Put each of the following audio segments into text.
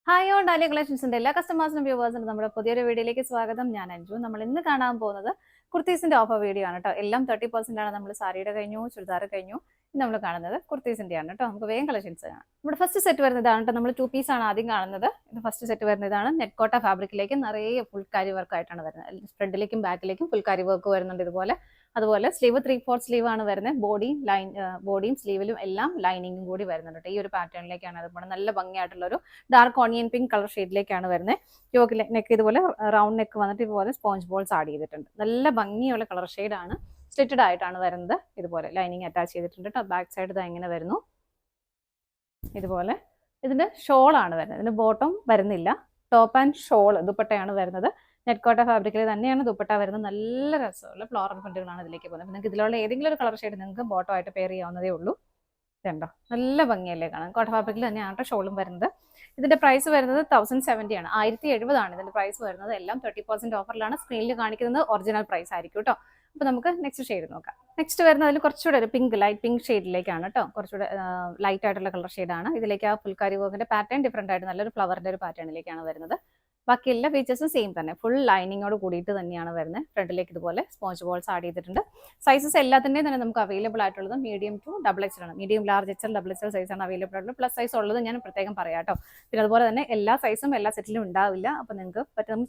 Hi on dahlia കളക്ഷൻസിന്റെ എല്ലാ കസ്റ്റമേഴ്സിനും വ്യൂവേഴ്സിനും നമ്മുടെ പുതിയൊരു വീഡിയോയിലേക്ക് സ്വാഗതം. ഞാൻ അഞ്ജു. നമ്മൾ ഇന്ന് കാണാൻ പോകുന്നത് കുർത്തീസിന്റെ ഓഫർ വീഡിയോ ആണ് കേട്ടോ. എല്ലാം 30% ആണ്. നമ്മൾ സാരിയുടെ കഴിഞ്ഞു, ചുരിദാർ കഴിഞ്ഞു. ഇന്ന് നമ്മൾ കാണുന്നത് കുർത്തീസിന്റെ ആണ് കേട്ടോ. നമുക്ക് വേഗം കളക്ഷൻസ് കാണാം. നമ്മുടെ ഫസ്റ്റ് സെറ്റ് വരുന്നതാണ് കേട്ടോ. നമ്മൾ 2 പീസ് ആണ് ആദ്യം കാണുന്നത്. ഇത് ഫസ്റ്റ് സെറ്റ് വരുന്നതാണ്. നെറ്റ് കോട്ട ഫാബ്രിക്കിലേക്ക് നിറയെ ഫുൾക്കാരി വർക്ക് ആയിട്ടാണ് വരുന്നത്. ഫ്രണ്ടിലേക്കും ബാക്കിലേക്കും ഫുൾക്കാരി വർക്ക് വരുന്നുണ്ട് ഇതുപോലെ. അതുപോലെ സ്ലീവ് 3/4 സ്ലീവ് ആണ് വരുന്നത്. ബോഡിയും സ്ലീവിലും എല്ലാം ലൈനിങ്ങും കൂടി വരുന്നുണ്ട്. ഈ ഒരു പാറ്റേണിലേക്കാണ് അതുപോലെ നല്ല ഭംഗിയായിട്ടുള്ള ഒരു ഡാർക്ക് ഓണിയൻ പിങ്ക് കളർ ഷെയ്ഡിലേക്കാണ് വരുന്നത്. യോക്ക് നെക്ക് ഇതുപോലെ റൗണ്ട് നെക്ക് വന്നിട്ട് ഇതുപോലെ സ്പോഞ്ച് ബോൾസ് ആഡ് ചെയ്തിട്ടുണ്ട്. നല്ല ഭംഗിയുള്ള കളർ ഷെയ്ഡാണ്. സ്ലിറ്റഡ് ആയിട്ടാണ് വരുന്നത്. ഇതുപോലെ ലൈനിങ് അറ്റാച്ച് ചെയ്തിട്ടുണ്ട് കേട്ടോ. ബാക്ക് സൈഡ് ഇത് എങ്ങനെ വരുന്നു ഇതുപോലെ. ഇതിന്റെ ഷോൾ ആണ് വരുന്നത്. ഇതിന്റെ ബോട്ടം വരുന്നില്ല. ടോപ്പ് ആൻഡ് ഷോൾ ദുപ്പട്ടയാണ് വരുന്നത്. നെറ്റ് കോട്ട ഫാബ്രിക്കിൽ തന്നെയാണ് ദുപ്പട്ട വരുന്നത്. നല്ല രസമുള്ള ഫ്ലോറൽ പ്രിന്റുകളാണ് ഇതിലേക്ക് പോകുന്നത്. നിങ്ങൾക്ക് ഇതിലുള്ള ഏതെങ്കിലും ഒരു കളർ ഷെയ്ഡ് നിങ്ങൾക്ക് ബോട്ടം ആയിട്ട് പെയർ ചെയ്യാവുന്നതേ ഉള്ളൂ. ഇതുണ്ടോ, നല്ല ഭംഗിയല്ലേ കാണാൻ. കോട്ട ഫാബ്രിക്കിൽ തന്നെയാണ് ഷോളും വരുന്നത്. ഇതിന്റെ പ്രൈസ് വരുന്നത് 1070 ആണ്. 1070 ആണ് ഇതിന്റെ പ്രൈസ് വരുന്നത്. എല്ലാം 30% ഓഫറിലാണ്. സ്ക്രീനിൽ കാണിക്കുന്നത് ഒറിജിനൽ പ്രൈസ് ആയിരിക്കും കേട്ടോ. അപ്പൊ നമുക്ക് നെക്സ്റ്റ് ഷെയ്ഡ് നോക്കാം. നെക്സ്റ്റ് വരുന്നത് അതിൽ കുറച്ചുകൂടെ ഒരു ലൈറ്റ് പിങ്ക് ഷെയ്ഡിലേക്കാണ് കേട്ടോ. കുറച്ചുകൂടെ ലൈറ്റ് ആയിട്ടുള്ള കളർ ഷെയ്ഡാണ്. ഇതിലേക്ക് ആ ഫുൾക്കാരി വർക്കിന്റെ പാറ്റേൺ ഡിഫറെന്റ് ആയിട്ട് നല്ലൊരു ഫ്ലവറിന്റെ ഒരു പാറ്റേണിലേക്കാണ് വരുന്നത്. ബാക്കി എല്ലാ ഫീച്ചേഴ്സും സെയിം തന്നെ. ഫുൾ ലൈനിങ്ങോട് കൂടിയിട്ട് തന്നെയാണ് വരുന്നത്. ഫ്രണ്ടിലേക്ക് ഇതുപോലെ സ്പോഞ്ച് ബോൾസ് ആഡ് ചെയ്തിട്ടുണ്ട്. സൈസസ് എല്ലാത്തിൻ്റെയും തന്നെ നമുക്ക് അവൈലബിൾ ആയിട്ടുള്ളത് മീഡിയം ടു XXL ആണ്. മീഡിയം ലാർജ് XXL സൈസാണ് അവൈലബിൾ ആയിട്ടുള്ളത്. പ്ലസ് സൈസ് ഉള്ളത് ഞാൻ പ്രത്യേകം പറയാം കേട്ടോ. പിന്നെ അതുപോലെ തന്നെ എല്ലാ സൈസും എല്ലാ സെറ്റിലും ഉണ്ടാവില്ല. അപ്പോൾ നിങ്ങൾക്ക് പറ്റുന്ന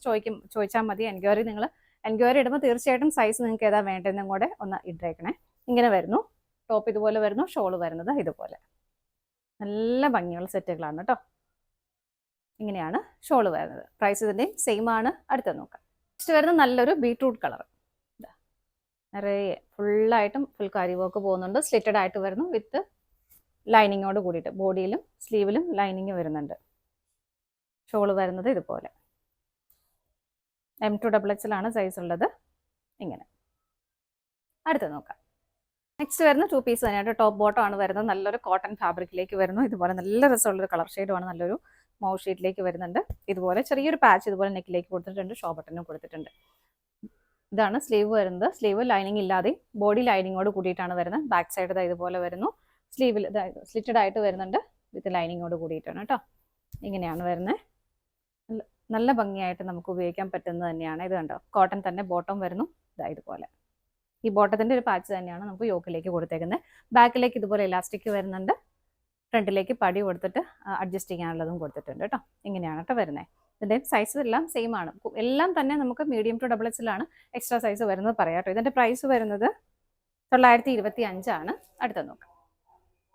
ചോദിച്ചാൽ മതി. എൻക്വയറി ഇടുമ്പോൾ തീർച്ചയായിട്ടും സൈസ് നിങ്ങൾക്ക് ഏതാ വേണ്ടതെന്നും കൂടെ ഒന്ന് ഇട്ടേക്കണേ. ഇങ്ങനെ വരുന്നു. ടോപ്പ് ഇതുപോലെ വരുന്നു. ഷോള് വരുന്നത് ഇതുപോലെ. നല്ല ഭംഗിയുള്ള സെറ്റുകളാണ് കേട്ടോ. ഇങ്ങനെയാണ് ഷോള് വരുന്നത്. പ്രൈസ് ഇതിൻ്റെയും സെയിം ആണ്. അടുത്ത നോക്കാം. നെക്സ്റ്റ് വരുന്നത് നല്ലൊരു ബീട്രൂട്ട് കളർ. നിറയെ ഫുള്ളായിട്ടും ഫുൾക്കാരി വർക്ക് പോകുന്നുണ്ട്. സ്ലിറ്റഡ് ആയിട്ട് വരുന്നു വിത്ത് ലൈനിങ്ങോട് കൂടിയിട്ട്. ബോഡിയിലും സ്ലീവിലും ലൈനിങ് വരുന്നുണ്ട്. ഷോള് വരുന്നത് ഇതുപോലെ. M2XXL ആണ് സൈസ് ഉള്ളത്. ഇങ്ങനെ. അടുത്ത നോക്കാം. നെക്സ്റ്റ് വരുന്ന 2 പീസ് തന്നെയായിട്ട് ടോപ്പ് ബോട്ടം ആണ് വരുന്നത്. നല്ലൊരു കോട്ടൺ ഫാബ്രിക്കിലേക്ക് വരുന്നു. ഇതുപോലെ നല്ല രസമുള്ളൊരു കളർ ഷെയ്ഡുമാണ്. നല്ലൊരു മൗ ഷീറ്റിലേക്ക് വരുന്നുണ്ട്. ഇതുപോലെ ചെറിയൊരു പാച്ച് ഇതുപോലെ നെക്കിലേക്ക് കൊടുത്തിട്ടുണ്ട്. ഷോ ബട്ടനും കൊടുത്തിട്ടുണ്ട്. ഇതാണ് സ്ലീവ് വരുന്നത്. സ്ലീവ് ലൈനിങ് ഇല്ലാതെ ബോഡി ലൈനിങ്ങോട് കൂടിയിട്ടാണ് വരുന്നത്. ബാക്ക് സൈഡ് ഇതുപോലെ വരുന്നു. സ്ലീവിൽ സ്ലിറ്റഡ് ആയിട്ട് വരുന്നുണ്ട് വിത്ത് ലൈനിങ്ങോട് കൂടിയിട്ടാണ് കേട്ടോ. ഇങ്ങനെയാണ് വരുന്നത്. നല്ല ഭംഗിയായിട്ട് നമുക്ക് ഉപയോഗിക്കാൻ പറ്റുന്നത് തന്നെയാണ്. ഇത് കണ്ടോ, കോട്ടൺ തന്നെ ബോട്ടം വരുന്നു. ഇതുപോലെ ഈ ബോട്ടത്തിന്റെ ഒരു പാച്ച് തന്നെയാണ് നമുക്ക് യോക്കിലേക്ക് കൊടുത്തേക്കുന്നത്. ബാക്കിലേക്ക് ഇതുപോലെ ഇലാസ്റ്റിക് വരുന്നുണ്ട്. ഫ്രണ്ടിലേക്ക് പടി കൊടുത്തിട്ട് അഡ്ജസ്റ്റ് ചെയ്യാനുള്ളതും കൊടുത്തിട്ടുണ്ട് കേട്ടോ. ഇങ്ങനെയാണ് കേട്ടോ വരുന്നത്. ഇതിന്റെ സൈസ് എല്ലാം സെയിം ആണ്. എല്ലാം തന്നെ നമുക്ക് മീഡിയം ടു XXL ആണ്. എക്സ്ട്രാ സൈസ് വരുന്നത് പറയാം കേട്ടോ. ഇതിന്റെ പ്രൈസ് വരുന്നത് 925 ആണ്. അടുത്ത നോക്കാം.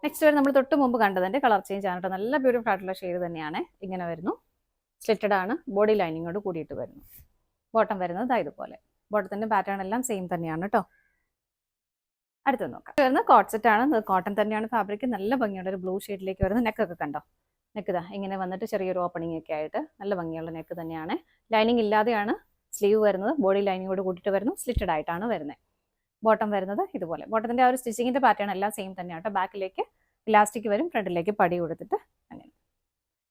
നെക്സ്റ്റ് വരെ നമ്മൾ തൊട്ട് മുമ്പ് കണ്ടതിന്റെ കളർ ചേഞ്ച് ആണ് കേട്ടോ. നല്ല ബ്യൂട്ടിഫുൾ ആയിട്ടുള്ള ഷെയ്ഡ് തന്നെയാണ്. ഇങ്ങനെ വരുന്നു. സ്ലിറ്റഡ് ആണ്. ബോഡി ലൈനിങ്ങോട് കൂടിയിട്ട് വരുന്നു. ബോട്ടം വരുന്നത് ഇതുപോലെ. ബോട്ടത്തിന്റെ പാറ്റേൺ എല്ലാം സെയിം തന്നെയാണ് കേട്ടോ. അടുത്ത് നോക്കാം. വരുന്നത് കോട്ട് സെറ്റ് ആണ്. കോട്ടൺ തന്നെയാണ് ഫാബ്രിക്. നല്ല ഭംഗിയുള്ള ഒരു ബ്ലൂ ഷെയ്ഡിലേക്ക് വരുന്നത്. നെക്കൊക്കെ കണ്ടോ. നെക്ക് ഇങ്ങനെ വന്നിട്ട് ചെറിയൊരു ഓപ്പണിംഗ് ഒക്കെ ആയിട്ട് നല്ല ഭംഗിയുള്ള നെക്ക് തന്നെയാണ്. ലൈനിങ് ഇല്ലാതെയാണ് സ്ലീവ് വരുന്നത്. ബോഡി ലൈനിങ്ങോട് കൂട്ടിയിട്ട് വരുന്നു. സ്ലിറ്റഡ് ആയിട്ടാണ് വരുന്നത്. ബോട്ടം വരുന്നത് ഇതുപോലെ. ബോട്ടത്തിന്റെ ആ ഒരു സ്റ്റിച്ചിങ്ങിന്റെ പാറ്റേൺ എല്ലാം സെയിം തന്നെയാണ് കേട്ടോ. ബാക്കിലേക്ക് ഇലാസ്റ്റിക് വരും. ഫ്രണ്ടിലേക്ക് പടി കൊടുത്തിട്ട് അങ്ങനെ.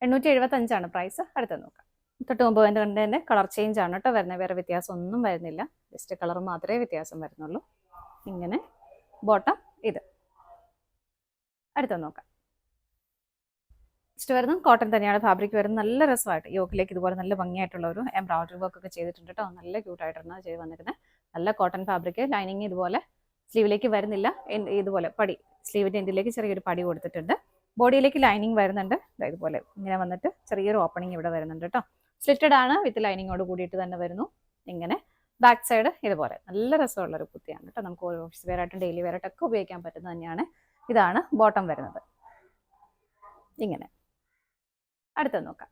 875 ആണ് പ്രൈസ്. അടുത്ത് നോക്കാം. തൊട്ട് മുമ്പ് തന്നെ കളർ ചേഞ്ച് ആണ് കേട്ടോ വരുന്നത്. വേറെ വ്യത്യാസം ഒന്നും വരുന്നില്ല. ജസ്റ്റ് കളർ മാത്രമേ വ്യത്യാസം വരുന്നുള്ളൂ. ഇങ്ങനെ ബോട്ടം ഇത്. അടുത്ത നോക്കാം. നെക്സ്റ്റ് വരുന്നത് കോട്ടൺ തന്നെയാണ് ഫാബ്രിക് വരുന്നത്. നല്ല രസമായിട്ട് യോക്കിലേക്ക് ഇതുപോലെ നല്ല ഭംഗിയായിട്ടുള്ള ഒരു എംബ്രോയിഡറി വർക്ക് ഒക്കെ ചെയ്തിട്ടുണ്ട് കേട്ടോ. നല്ല ക്യൂട്ടായിട്ടാണ് ചെയ്ത് വന്നിരിക്കുന്നത്. നല്ല കോട്ടൺ ഫാബ്രിക്. ലൈനിങ് ഇതുപോലെ സ്ലീവിലേക്ക് വരുന്നില്ല. ഇതുപോലെ പടി സ്ലീവിന്റെ എൻഡിലേക്ക് ചെറിയൊരു പടി കൊടുത്തിട്ടുണ്ട്. ബോഡിയിലേക്ക് ലൈനിങ് വരുന്നുണ്ട്. ഇതുപോലെ ഇങ്ങനെ വന്നിട്ട് ചെറിയൊരു ഓപ്പണിംഗ് ഇവിടെ വരുന്നുണ്ട് കേട്ടോ. സ്ലിറ്റഡ് ആണ് വിത്ത് ലൈനിങ്ങോട് കൂടിയിട്ട് തന്നെ വരുന്നു. ഇങ്ങനെ ബാക്ക് സൈഡ് ഇതുപോലെ. നല്ല രസമുള്ളൊരു കുത്തിയാണ് കേട്ടോ. നമുക്ക് ഓഫീസ് വെയർ ആയിട്ടും ഡെയിലി വെയർ ആയിട്ടൊക്കെ ഉപയോഗിക്കാൻ പറ്റുന്നത് തന്നെയാണ്. ഇതാണ് ബോട്ടം വരുന്നത്. ഇങ്ങനെ. അടുത്ത നോക്കാം.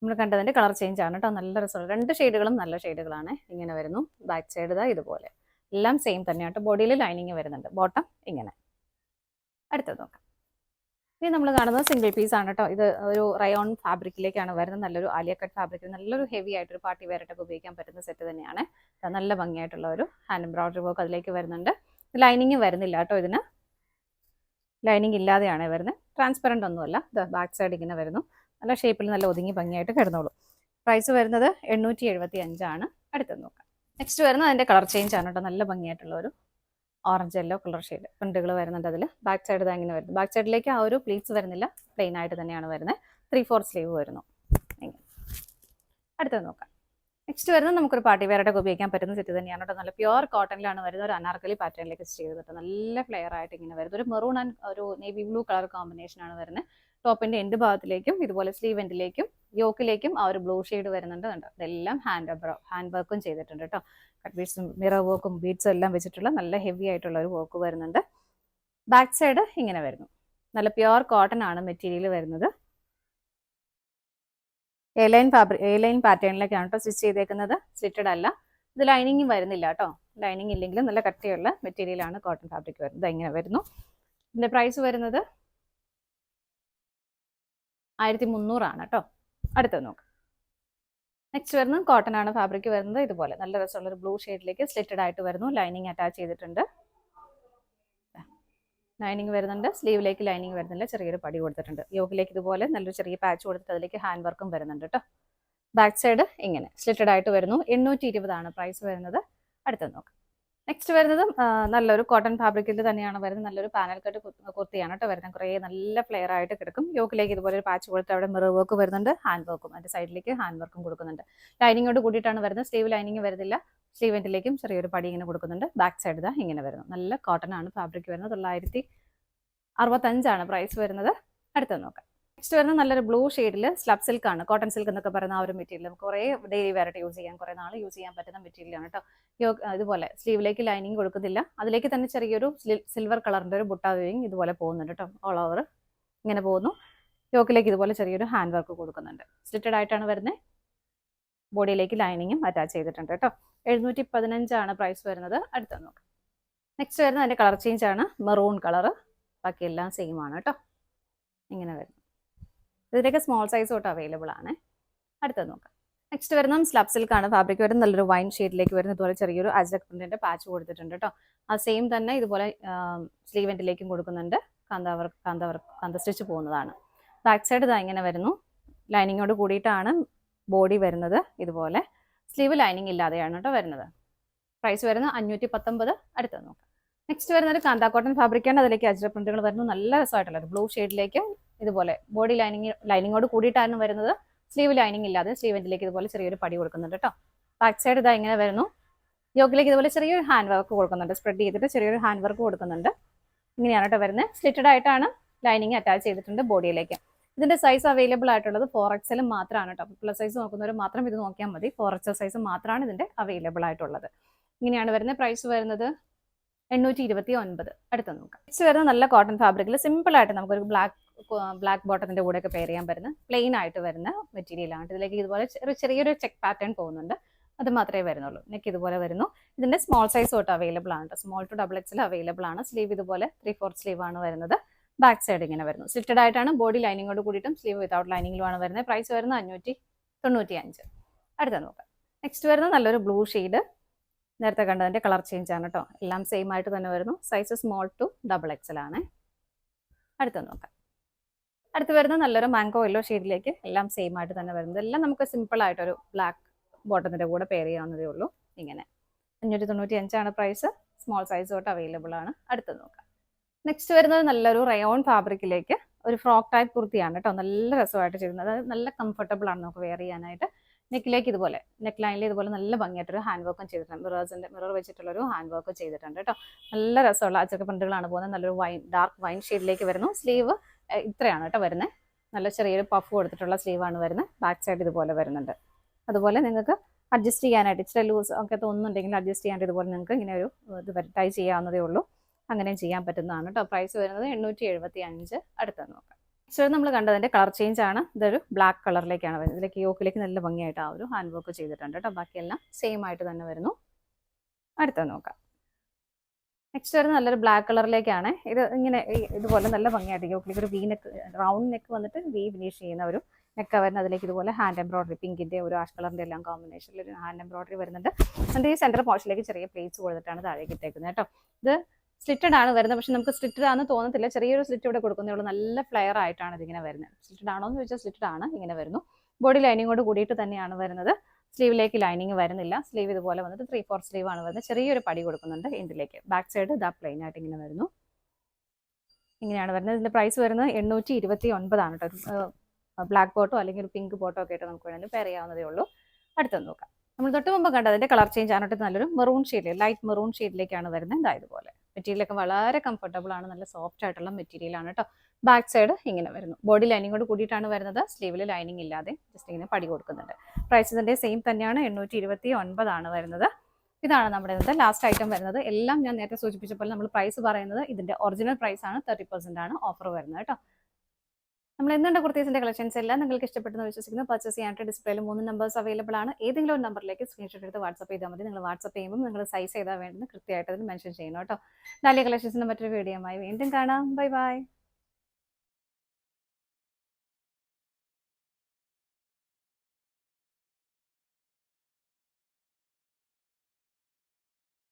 നമ്മൾ കണ്ടതിന്റെ കളർ ചേഞ്ച് ആണ് കേട്ടോ. നല്ല രസമുള്ള 2 ഷെയ്ഡുകളും നല്ല ഷെയ്ഡുകളാണ്. ഇങ്ങനെ വരുന്നു. ബാക്ക് സൈഡ് ഇതുപോലെ. എല്ലാം സെയിം തന്നെയാണ്. ബോഡിയിൽ ലൈനിങ് വരുന്നുണ്ട്. ബോട്ടം ഇങ്ങനെ. അടുത്ത നോക്കാം. ഇത് നമ്മൾ കാണുന്നത് സിംഗിൾ പീസ് ആണ് കേട്ടോ. ഇത് ഒരു റയോൺ ഫാബ്രിക്കിലേക്കാണ് വരുന്നത്. നല്ലൊരു ആലിയ കട്ട് ഫാബ്രിക്കിൽ നല്ലൊരു ഹെവി ആയിട്ടൊരു പാർട്ടി വെയർ ആയിട്ടൊക്കെ ഉപയോഗിക്കാൻ പറ്റുന്ന സെറ്റ് തന്നെയാണ്. നല്ല ഭംഗിയായിട്ടുള്ള ഒരു ഹാൻഡ് എംബ്രോയിഡറി വർക്ക് അതിലേക്ക് വരുന്നുണ്ട്. ലൈനിങ് വരുന്നില്ല കേട്ടോ. ഇതിന് ലൈനിങ് ഇല്ലാതെയാണ് വരുന്നത്. ട്രാൻസ്പെറൻ്റ് ഒന്നുമല്ല. ബാക്ക് സൈഡ് ഇങ്ങനെ വരുന്നു. നല്ല ഷേപ്പിൽ നല്ല ഒതുങ്ങി ഭംഗിയായിട്ട് കിടന്നോളൂ. പ്രൈസ് വരുന്നത് 875 ആണ്. അടുത്ത് നോക്കാം. നെക്സ്റ്റ് വരുന്നത് അതിന്റെ കളർ ചേഞ്ച് ആണ് കേട്ടോ. നല്ല ഭംഗിയായിട്ടുള്ള ഒരു ഓറഞ്ച് യെല്ലോ കളർ ഷെയ്ഡ് പ്രിന്റുകൾ വരുന്നുണ്ട്. അതിൽ ബാക്ക് സൈഡ് ഇങ്ങനെ വരുന്നത്. ബാക്ക് സൈഡിലേക്ക് ആ ഒരു പ്ലീറ്റ്സ് വരുന്നില്ല. പ്ലെയിൻ ആയിട്ട് തന്നെയാണ് വരുന്നത്. 3/4 സ്ലീവ് വരുന്നു. അടുത്തത് നോക്കാം. നെക്സ്റ്റ് വരുന്നത് നമുക്കൊരു പാർട്ടി വെയറായിട്ട് ഉപയോഗിക്കാൻ പറ്റുന്ന സെറ്റ് തന്നെയാണ് കേട്ടോ. നല്ല പ്യുവർ കോട്ടണിലാണ് വരുന്നത്. ഒരു അനാർക്കലി പാറ്റേണിലേക്ക് ചെയ്തിട്ട് നല്ല ഫ്ലെയർ ആയിട്ട് ഇങ്ങനെ വരുന്നത്. ഒരു മെറൂൺ ആൻഡ് ഒരു നേവി ബ്ലൂ കളർ കോമ്പിനേഷൻ ആണ് വരുന്നത്. ടോപ്പിന്റെ എൻഡ് ഭാഗത്തിലേക്കും ഇതുപോലെ സ്ലീവ് എൻഡിലേക്കും യോക്കിലേക്കും ആ ഒരു ബ്ലൂ ഷെയ്ഡ് വരുന്നുണ്ട്. ഇതെല്ലാം ഹാൻഡ് വർക്കും ചെയ്തിട്ടുണ്ട് കേട്ടോ. കട്ട് ബീഡ്സും മിറർ വർക്കും ബീഡ്സും എല്ലാം വെച്ചിട്ടുള്ള നല്ല ഹെവി ആയിട്ടുള്ള ഒരു വർക്ക് വരുന്നുണ്ട്. ബാക്ക് സൈഡ് ഇങ്ങനെ വരുന്നു. നല്ല പ്യുവർ കോട്ടൺ ആണ് മെറ്റീരിയൽ വരുന്നത്. എ ലൈൻ പാറ്റേണിലേക്കാണ് കേട്ടോ സ്റ്റിച്ച് ചെയ്തേക്കുന്നത്. സ്ലിറ്റഡ് അല്ല. ഇത് ലൈനിങ്ങും വരുന്നില്ല കേട്ടോ. ലൈനിങ് ഇല്ലെങ്കിലും നല്ല കട്ടിയുള്ള മെറ്റീരിയലാണ് കോട്ടൺ ഫാബ്രിക് വരുന്നത്. ഇങ്ങനെ വരുന്നു. ഇതിന്റെ പ്രൈസ് വരുന്നത് 1300 ആണ് കേട്ടോ. അടുത്തത് നോക്കാം. നെക്സ്റ്റ് വരുന്നത് കോട്ടൺ ആണ് ഫാബ്രിക് വരുന്നത്. ഇതുപോലെ നല്ല രസമുള്ള ഒരു ബ്ലൂ ഷെയ്ഡിലേക്ക് സ്ലിറ്റഡ് ആയിട്ട് വരുന്നു. ലൈനിങ് അറ്റാച്ച് ചെയ്തിട്ടുണ്ട്. ലൈനിങ് വരുന്നുണ്ട്. സ്ലീവിലേക്ക് ലൈനിങ് വരുന്നില്ല. ചെറിയൊരു പടി കൊടുത്തിട്ടുണ്ട്. യോക്കിലേക്ക് ഇതുപോലെ നല്ലൊരു ചെറിയ പാച്ച് കൊടുത്തിട്ട് അതിലേക്ക് ഹാൻഡ് വർക്കും വരുന്നുണ്ട് കേട്ടോ. ബാക്ക് സൈഡ് ഇങ്ങനെ സ്ലിറ്റഡ് ആയിട്ട് വരുന്നു. 820 ആണ് പ്രൈസ് വരുന്നത്. അടുത്തത് നോക്കാം. നെക്സ്റ്റ് വരുന്നത് നല്ലൊരു കോട്ടൺ ഫാബ്രിക്കിൽ തന്നെയാണ് വരുന്നത്. നല്ലൊരു പാനൽ കട്ട് കുർത്തിയാണ് കേട്ടോ വരുന്നത്. കുറേ നല്ല ഫ്ലെയർ ആയിട്ട് കിടക്കും. യോക്കിലേക്ക് ഇതുപോലെ ഒരു പാച്ച് കൊടുത്ത് അവിടെ മിറർ വർക്ക് വരുന്നുണ്ട്. ഹാൻഡ് വർക്കും അതിന്റെ സൈഡിലേക്ക് ഹാൻഡ് വർക്കും കൊടുക്കുന്നുണ്ട്. ലൈനിങ്ങോട് കൂടിയിട്ടാണ് വരുന്നത്. സ്ലീവ് ലൈനിങ് വരുന്നില്ല. സ്ലീവ് എൻഡിലേക്കും ചെറിയൊരു പടി ഇങ്ങനെ കൊടുക്കുന്നുണ്ട്. ബാക്ക് സൈഡ് ഇതാ ഇങ്ങനെ വരുന്നു. നല്ല കോട്ടൺ ആണ് ഫാബ്രിക് വരുന്നത്. 965 ആണ് പ്രൈസ് വരുന്നത്. അടുത്തത് നോക്കാം. നെക്സ്റ്റ് വരുന്നത് നല്ലൊരു ബ്ലൂ ഷെയ്ഡിൽ സ്ലബ് സിൽക്ക് ആണ്. കോട്ടൺ സിൽക്ക് എന്നൊക്കെ പറയുന്ന ആ ഒരു മെറ്റീരിയൽ നമുക്ക് കുറേ ഡെയിലി വെയറായിട്ട് യൂസ് ചെയ്യാൻ, കുറേ നാൾ യൂസ് ചെയ്യാൻ പറ്റുന്ന മെറ്റീരിയലാണ് കേട്ടോ. ഇതുപോലെ സ്ലീവിലേക്ക് ലൈനിങ് കൊടുക്കുന്നില്ല. അതിലേക്ക് തന്നെ ചെറിയൊരു സിൽവർ കളറിന്റെ ഒരു ബുട്ട വീവിങ് ഇതുപോലെ പോകുന്നുണ്ട് കേട്ടോ. ഓൾ ഓവർ ഇങ്ങനെ പോകുന്നു. യോക്കിലേക്ക് ഇതുപോലെ ചെറിയൊരു ഹാൻഡ് വർക്ക് കൊടുക്കുന്നുണ്ട്. സ്ലിറ്റഡ് ആയിട്ടാണ് വരുന്നത്. ബോഡിയിലേക്ക് ലൈനിങ്ങും അറ്റാച്ച് ചെയ്തിട്ടുണ്ട് കേട്ടോ. 715 ആണ് പ്രൈസ് വരുന്നത്. അടുത്തത് നോക്കാം. നെക്സ്റ്റ് വരുന്നത് അതിന്റെ കളർ ചേഞ്ച് ആണ്. Maroon colour. ബാക്കിയെല്ലാം സെയിം ആണ് കേട്ടോ. ഇങ്ങനെ വരുന്നു. ഇതിലേക്ക് സ്മോൾ സൈസ് തൊട്ട് അവൈലബിൾ ആണ്. അടുത്തത് നോക്കാം. നെക്സ്റ്റ് വരുന്നത് സ്ലബ് സിൽക്ക് ആണ് ഫാബ്രിക് വരുന്നത്. നല്ലൊരു വൈൻ ഷെയ്ഡിലേക്ക് വരുന്നത്. ഇതുപോലെ ചെറിയൊരു അജ്രക് പ്രിന്റിന്റെ പാച്ച് കൊടുത്തിട്ടുണ്ട് കേട്ടോ. ആ സെയിം തന്നെ ഇതുപോലെ സ്ലീവ് എൻഡിലേക്കും കൊടുക്കുന്നുണ്ട്. കാന്ത സ്റ്റിച്ച് പോകുന്നതാണ്. ബാക്ക് സൈഡ് ഇതാ ഇങ്ങനെ വരുന്നു. ലൈനിങ്ങോട് കൂടിയിട്ടാണ് ബോഡി വരുന്നത്. ഇതുപോലെ സ്ലീവ് ലൈനിങ് ഇല്ലാതെയാണ് കേട്ടോ വരുന്നത്. പ്രൈസ് വരുന്നത് 519. അടുത്തത് നോക്കാം. നെക്സ്റ്റ് വരുന്നത് കാന്ത കോട്ടൺ ഫാബ്രിക്കാണ്. അതിലേക്ക് അജ്രക് പ്രിന്റുകൾ വരുന്നു. നല്ല രസമായിട്ടുള്ളത് ബ്ലൂ ഷെയ്ഡിലേക്ക് ഇതുപോലെ ബോഡി ലൈനിങ്ങോട് കൂടിയിട്ടാണ് വരുന്നത്. സ്ലീവ് ലൈനിങ് ഇല്ലാതെ സ്ലീവ് എൻഡിലേക്ക് ഇതുപോലെ ചെറിയൊരു പടി കൊടുക്കുന്നുണ്ട് കേട്ടോ. ബാക്ക് സൈഡ് ഇതാ ഇങ്ങനെ വരുന്നു. യോക്കിലേക്ക് ഇതുപോലെ ചെറിയൊരു ഹാൻഡ് വർക്ക് കൊടുക്കുന്നുണ്ട്. സ്പ്രെഡ് ചെയ്തിട്ട് ചെറിയൊരു ഹാൻഡ് വർക്ക് കൊടുക്കുന്നുണ്ട്. ഇങ്ങനെയാണ് കേട്ടോ വരുന്നത്. സ്ലിറ്റഡ് ആയിട്ടാണ് ലൈനിങ് അറ്റാച്ച് ചെയ്തിട്ടുണ്ട് ബോഡിയിലേക്ക്. ഇതിന്റെ സൈസ് അവൈലബിൾ ആയിട്ടുള്ളത് 4XL മാത്രമാണ് കേട്ടോ. പ്ലസ് സൈസ് നോക്കുന്നവർ മാത്രം ഇത് നോക്കിയാൽ മതി. 4XL സൈസ് മാത്രമാണ് ഇതിന്റെ അവൈലബിൾ ആയിട്ടുള്ളത്. ഇങ്ങനെയാണ് വരുന്നത്. പ്രൈസ് വരുന്നത് 829. അടുത്ത നോക്കാം. നെക്സ്റ്റ് വരുന്നത് നല്ല കോട്ടൺ ഫാബ്രിക്കിൽ സിമ്പിൾ ആയിട്ട് നമുക്കൊരു ബ്ലാക്ക് ബോട്ടത്തിന്റെ കൂടെ ഒക്കെ പെയർ ചെയ്യാൻ പറ്റുന്ന പ്ലെയിൻ ആയിട്ട് വരുന്ന മെറ്റീരിയലാണ്. ഇതിലേക്ക് ഇതുപോലെ ചെറിയൊരു ചെക്ക് പാറ്റേൺ പോകുന്നുണ്ട്. അത് മാത്രമേ വരുന്നുള്ളൂ. നെക്ക് ഇതുപോലെ വരുന്നു. ഇതിന്റെ സ്മോൾ സൈസ് തൊട്ട് അവൈലബിൾ ആണ്. സ്മോൾ ടു XXL അവൈലബിൾ ആണ്. സ്ലീവ് ഇതുപോലെ 3/4 സ്ലീവ് ആണ് വരുന്നത്. ബാക്ക് സൈഡ് ഇങ്ങനെ വരുന്നു. സ്ലിറ്റഡ് ആയിട്ടാണ്. ബോഡി ലൈനിങ്ങോട് കൂടിയിട്ടും സ്ലീവ് വിതൗട്ട് ലൈനിങ്ങിലുമാണ് വരുന്നത്. പ്രൈസ് വരുന്നത് 595. അടുത്ത നോക്കാം. നെക്സ്റ്റ് വരുന്നത് നല്ലൊരു ബ്ലൂ ഷെയ്ഡ്. നേരത്തെ കണ്ടതിന്റെ കളർ ചേഞ്ച് ആണ് കേട്ടോ. എല്ലാം സെയിം ആയിട്ട് തന്നെ വരുന്നു. സൈസ് സ്മോൾ ടു XXL ആണ്. അടുത്ത നോക്കാം. അടുത്ത് വരുന്നത് നല്ലൊരു മാംഗോ യെല്ലോ ഷെയ്ഡിലേക്ക് എല്ലാം സെയിം ആയിട്ട് തന്നെ വരുന്നത്. എല്ലാം നമുക്ക് സിമ്പിൾ ആയിട്ടൊരു ബ്ലാക്ക് ബോട്ടത്തിന്റെ കൂടെ പെയർ ചെയ്യാവുന്നതേ ഉള്ളൂ. ഇങ്ങനെ 595 ആണ് പ്രൈസ്. സ്മോൾ സൈസ് തൊട്ട് അവൈലബിൾ ആണ്. അടുത്ത് നോക്കാം. നെക്സ്റ്റ് വരുന്നത് നല്ലൊരു റയോൺ ഫാബ്രിക്കിലേക്ക് ഒരു ഫ്രോക്ക് ടൈപ്പ് കുർത്തിയാണ് കേട്ടോ. നല്ല രസമായിട്ട് ചെയ്യുന്നത്. നല്ല കംഫർട്ടബിൾ ആണ് നമുക്ക് വെയർ ചെയ്യാനായിട്ട്. നെക്കിലേക്ക് ഇതുപോലെ നെക്ക് ലൈനിൽ ഇതുപോലെ നല്ല ഭംഗിയായിട്ടൊരു ഹാൻഡ് വർക്കും ചെയ്തിട്ടുണ്ട്. മിറർ വെച്ചിട്ടുള്ളൊരു ഹാൻഡ് വർക്ക് ചെയ്തിട്ടുണ്ട് കേട്ടോ. നല്ല രസമുള്ള അച്ചക്ക പ്രിന്റുകളാണ് പോകുന്നത്. നല്ലൊരു ഡാർക്ക് വൈൻ ഷെയ്ഡിലേക്ക് വരുന്നു. സ്ലീവ് ഇത്രയാണ് കേട്ടോ വരുന്നത്. നല്ല ചെറിയൊരു പഫ് കൊടുത്തിട്ടുള്ള സ്ലീവാണ് വരുന്നത്. ബാക്ക് സൈഡ് ഇതുപോലെ വരുന്നുണ്ട്. അതുപോലെ നിങ്ങൾക്ക് അഡ്ജസ്റ്റ് ചെയ്യാനായിട്ട് ഇച്ചിരി ലൂസ് ഒക്കെ തോന്നുന്നുണ്ടെങ്കിൽ അഡ്ജസ്റ്റ് ചെയ്യാനായിട്ട് ഇതുപോലെ നിങ്ങൾക്ക് ഇങ്ങനെ ഒരു ഇത് ടൈ ചെയ്യാവുന്നതേ ഉള്ളൂ. അങ്ങനെയും ചെയ്യാൻ പറ്റുന്നതാണ് കേട്ടോ. പ്രൈസ് വരുന്നത് 875. അടുത്തത് നോക്കാം. നെക്സ്റ്റ് നമ്മൾ കണ്ടതിന്റെ കളർ ചേഞ്ച് ആണ്. ഇതൊരു ബ്ലാക്ക് കളറിലേക്കാണ് വരുന്നത്. ഇതിലേക്ക് യോക്കിലേക്ക് നല്ല ഭംഗിയായിട്ട് ആ ഒരു ഹാൻഡ് വർക്ക് ചെയ്തിട്ടുണ്ട് കേട്ടോ. ബാക്കിയെല്ലാം സെയിം ആയിട്ട് തന്നെ വരുന്നു. അടുത്തത് നോക്കാം. നെക്സ്റ്റ് വരുന്നത് നല്ലൊരു ബ്ലാക്ക് കളറിലേക്കാണ്. ഇത് ഇങ്ങനെ ഇതുപോലെ നല്ല ഭംഗിയായിട്ട് യോക്കിലേക്ക് ഒരു വി നെക്ക് റൗണ്ട് നെക്ക് വന്നിട്ട് വി ഫിനിഷ് ചെയ്യുന്ന ഒരു നെക്ക് വരുന്നത്. അതിലേക്ക് ഇതുപോലെ ഹാൻഡ് എംബ്രോയിഡറി പിങ്കിന്റെ ഒരു ആഷ് കളറിന്റെ എല്ലാം കോമ്പിനേഷനിൽ ഒരു ഹാൻഡ് എംബ്രോയിഡറി വരുന്നുണ്ട്. അതിന്റെ ഈ സെന്റർ പോർഷനിലേക്ക് ചെറിയ പ്ലേറ്റ്സ് കൊടുത്തിട്ടാണ് താഴേക്ക് ഇട്ടേക്കുന്നത് കേട്ടോ. ഇത് സ്ലിറ്റഡ് ആണ് വരുന്നത്. പക്ഷെ നമുക്ക് സ്ലിറ്റഡ് ആണെന്ന് തോന്നത്തില്ല. ചെറിയൊരു സ്ലിറ്റ് ഇവിടെ കൊടുക്കുന്നേ ഉള്ളൂ. നല്ല ഫ്ലെയർ ആയിട്ടാണ് ഇതിങ്ങനെ വരുന്നത്. സ്ലിറ്റഡ് ആണോ എന്ന് ചോദിച്ചാൽ സ്ലിറ്റഡ് ആണ്. ഇങ്ങനെ വരുന്നു. ബോഡി ലൈനിങ്ങോട് കൂടിയിട്ട് തന്നെയാണ് വരുന്നത്. സ്ലീവിലേക്ക് ലൈനിങ് വരുന്നില്ല. സ്ലീവ് ഇതുപോലെ വന്നിട്ട് 3/4 സ്ലീവ് ആണ് വരുന്നത്. ചെറിയൊരു പടി കൊടുക്കുന്നുണ്ട് ഇതിലേക്ക്. ബാക്ക് സൈഡ് ഇതാ പ്ലെയിൻ ആയിട്ട് ഇങ്ങനെ വരുന്നു. ഇങ്ങനെയാണ് വരുന്നത്. ഇതിന്റെ പ്രൈസ് വരുന്നത് 829 ആണ് കേട്ടോ. ബ്ലാക്ക് ബോട്ടോ അല്ലെങ്കിൽ ഒരു പിങ്ക് ബോട്ടോ ഒക്കെ ആയിട്ട് നമുക്ക് വേണമെങ്കിൽ പെയർ ചെയ്യാവുന്നതേ ഉള്ളൂ. അടുത്തൊന്ന് നോക്കാം. നമ്മൾ തൊട്ട് മുമ്പ് കണ്ടതിന്റെ കളർ ചേഞ്ച് ആണ്. നല്ലൊരു മെറൂൺ ഷെയ്ഡ്, ലൈറ്റ് മെറൂൺ ഷെയ്ഡിലേക്കാണ് വരുന്നത്. ഇതായതുപോലെ മെറ്റീരിയലൊക്കെ വളരെ കംഫർട്ടബിൾ ആണ്, നല്ല സോഫ്റ്റ് ആയിട്ടുള്ള മെറ്റീരിയൽ ആണ് കേട്ടോ. ബാക്ക് സൈഡ് ഇങ്ങനെ വരുന്നു. ബോഡി ലൈനിങ്ങോട് കൂടിയിട്ടാണ് വരുന്നത്. സ്ലീവിൽ ലൈനിങ് ഇല്ലാതെ ജസ്റ്റ് ഇങ്ങനെ പടി കൊടുക്കുന്നുണ്ട്. പ്രൈസ് ഇതിന്റെ സെയിം തന്നെയാണ്, 829 ആണ് വരുന്നത്. ഇതാണ് നമ്മുടെ ഇന്നത്തെ ലാസ്റ്റ് ഐറ്റം വരുന്നത്. എല്ലാം ഞാൻ നേരത്തെ സൂചിപ്പിച്ചപ്പോൾ നമ്മൾ പ്രൈസ് പറയുന്നത് ഇതിന്റെ ഒറിജിനൽ പ്രൈസ് ആണ്, 30% ആണ് ഓഫർ വരുന്നത് കേട്ടോ. നമ്മൾ എന്തുണ്ട് കുർത്തീസിന്റെ കളക്ഷൻസ് എല്ലാം നിങ്ങൾക്ക് ഇഷ്ടപ്പെട്ടെന്ന് വിശ്വസിക്കുന്നു. പർച്ചേസ് ചെയ്യാനായിട്ട് ഡിസ്പ്ലേയിൽ 3 നമ്പേഴ്സ് അവൈലബിൾ ആണ്. ഏതെങ്കിലും ഒരു നമ്പറിലേക്ക് സ്ക്രീൻഷോട്ട് എടുത്ത് വാട്സ്ആപ്പ് ചെയ്താൽ മതി. നിങ്ങൾ വാട്സ്ആപ്പ് ചെയ്യുമ്പോൾ നിങ്ങൾ സൈസ് ചെയ്താൽ വേണ്ടത് കൃത്യമായിട്ട് അതിൽ മെൻഷൻ ചെയ്യണം കേട്ടോ. ഡാലിയ കളക്ഷൻസിന്റെ മറ്റൊരു വീഡിയോയുമായി വീണ്ടും കാണാം. Bye bye.